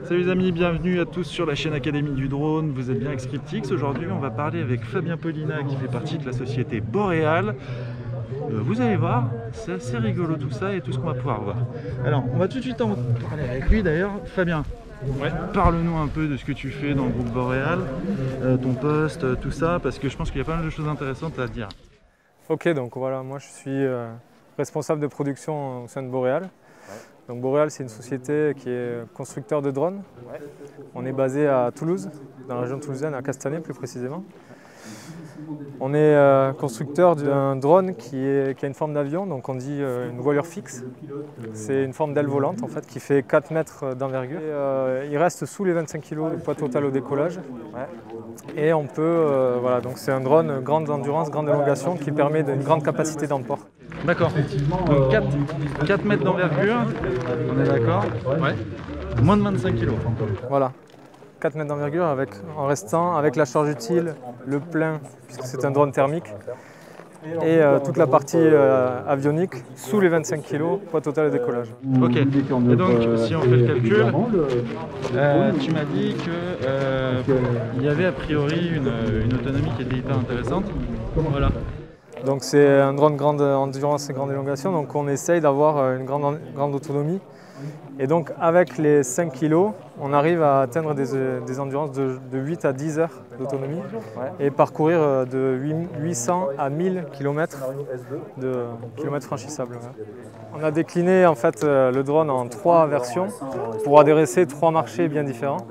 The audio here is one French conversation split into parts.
Salut les amis, bienvenue à tous sur la chaîne Académie du Drone. Vous êtes bien avec Scriptix. Aujourd'hui, on va parler avec Fabien Paulina qui fait partie de la société Boreal. Vous allez voir, c'est assez rigolo tout ça et tout ce qu'on va pouvoir voir. Alors, on va tout de suite en parler avec lui d'ailleurs. Fabien, parle-nous un peu de ce que tu fais dans le groupe Boreal, ton poste, tout ça, parce que je pense qu'il y a pas mal de choses intéressantes à dire. Ok, donc voilà, moi je suis responsable de production au sein de Boreal. Donc Boreal, c'est une société qui est constructeur de drones. On est basé à Toulouse, dans la région toulousaine, à Castanet plus précisément. On est constructeur d'un drone qui a une forme d'avion, donc on dit une voilure fixe. C'est une forme d'aile volante en fait qui fait 4 mètres d'envergure. Il reste sous les 25 kg de poids total au décollage. Et on peut, voilà, donc c'est un drone grande endurance, grande élongation qui permet une grande capacité d'emport. D'accord, donc 4 mètres d'envergure, on est d'accord? Ouais. Moins de 25 kg. Voilà. 4 mètres d'envergure en restant avec la charge utile, le plein, puisque c'est un drone thermique, et toute la partie avionique sous les 25 kg, poids total de décollage. Ok, et donc si on fait le calcul, tu m'as dit qu'il y avait a priori une autonomie qui était hyper intéressante. Voilà. Donc c'est un drone grande endurance et grande élongation, donc on essaye d'avoir une grande autonomie. Et donc avec les 5 kg, on arrive à atteindre des endurances de 8 à 10 heures d'autonomie et parcourir de 800 à 1000 km de kilomètres franchissables. On a décliné en fait le drone en 3 versions pour adresser 3 marchés bien différents.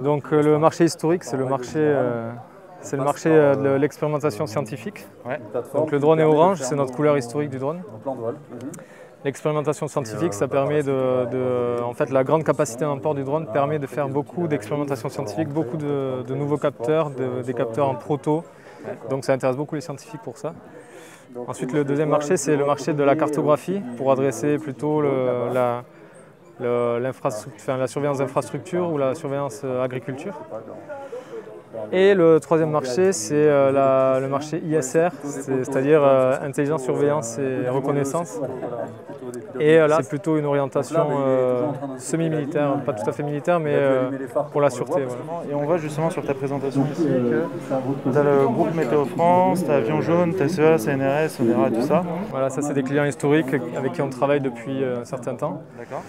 Donc le marché historique, c'est le marché de l'expérimentation scientifique. Donc le drone est orange, c'est notre couleur historique du drone. L'expérimentation scientifique, ça permet en fait, la grande capacité d'emport du drone permet de faire beaucoup d'expérimentations scientifiques, beaucoup de nouveaux capteurs, des capteurs en proto. Donc ça intéresse beaucoup les scientifiques pour ça. Ensuite, le deuxième marché, c'est le marché de la cartographie pour adresser plutôt la surveillance d'infrastructure ou la surveillance agriculture. Et le troisième marché, c'est le marché ISR, c'est-à-dire intelligence, surveillance et reconnaissance. Et là, c'est plutôt une orientation semi-militaire, pas tout à fait militaire, mais pour la sûreté. Voilà. Et on voit justement sur ta présentation ici que tu as le groupe Météo France, tu as Avion Jaune, TCA, CNRS, ONERA et tout ça. Voilà, ça c'est des clients historiques avec qui on travaille depuis un certain temps. D'accord.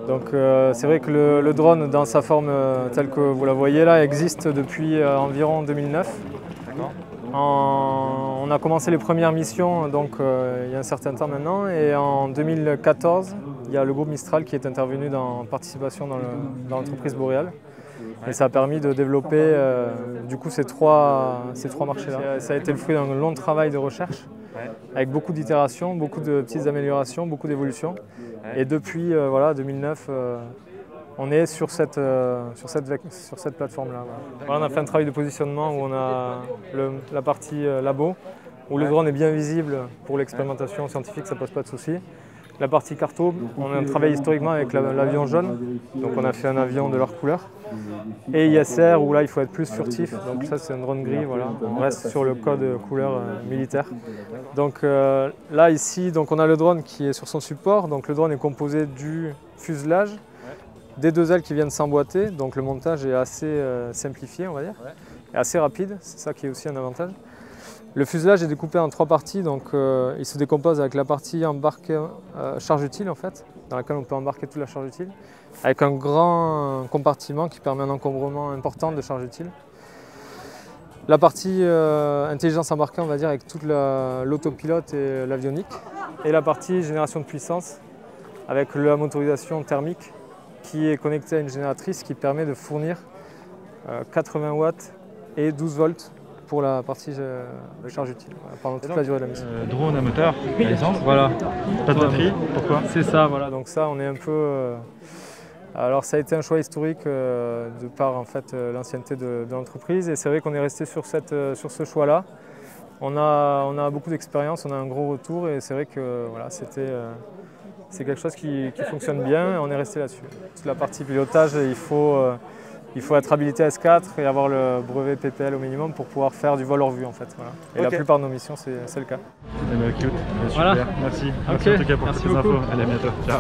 Donc c'est vrai que le drone, dans sa forme telle que vous la voyez là, existe depuis environ 2009. D'accord. On a commencé les premières missions donc, il y a un certain temps maintenant, et en 2014, il y a le groupe Mistral qui est intervenu en participation dans l'entreprise Boreal. Et ça a permis de développer du coup ces trois marchés-là. Ça a été le fruit d'un long travail de recherche, avec beaucoup d'itérations, beaucoup de petites améliorations, beaucoup d'évolutions. Et depuis voilà, 2009, on est sur cette plateforme-là. Voilà, on a fait un travail de positionnement où on a la partie labo, où le drone est bien visible pour l'expérimentation scientifique, ça ne pose pas de souci. La partie carto, on a travaillé historiquement avec l'avion jaune, donc on a fait un avion de leur couleur. Et ISR, où là il faut être plus furtif, donc ça c'est un drone gris, voilà. On reste sur le code couleur militaire. Donc là ici, donc on a le drone qui est sur son support, donc le drone est composé du fuselage, des 2 ailes qui viennent s'emboîter, donc le montage est assez simplifié on va dire, et assez rapide, c'est ça qui est aussi un avantage. Le fuselage est découpé en 3 parties, donc il se décompose avec la partie embarquée charge utile en fait, dans laquelle on peut embarquer toute la charge utile, avec un grand compartiment qui permet un encombrement important de charge utile. La partie intelligence embarquée, on va dire, avec toute l'autopilote et l'avionique, et la partie génération de puissance, avec la motorisation thermique qui est connectée à une génératrice qui permet de fournir 80 watts et 12 volts pour la partie charge utile, pendant toute la durée de la mission. Drone à moteur, à essence, voilà. Pas de batterie, pourquoi? C'est ça, voilà, donc ça on est un peu... alors ça a été un choix historique de par en fait, l'ancienneté de l'entreprise, et c'est vrai qu'on est resté sur ce choix-là. On a beaucoup d'expérience, on a un gros retour, et c'est vrai que voilà, c'est quelque chose qui fonctionne bien, et on est resté là-dessus. Toute la partie pilotage, il faut être habilité S4 et avoir le brevet PPL au minimum pour pouvoir faire du vol hors vue en fait. Voilà. Et la plupart de nos missions, c'est le cas. Cute. Voilà. Super, merci. Okay. Merci en tout cas pour toutes ces infos. Allez, à bientôt. Ciao.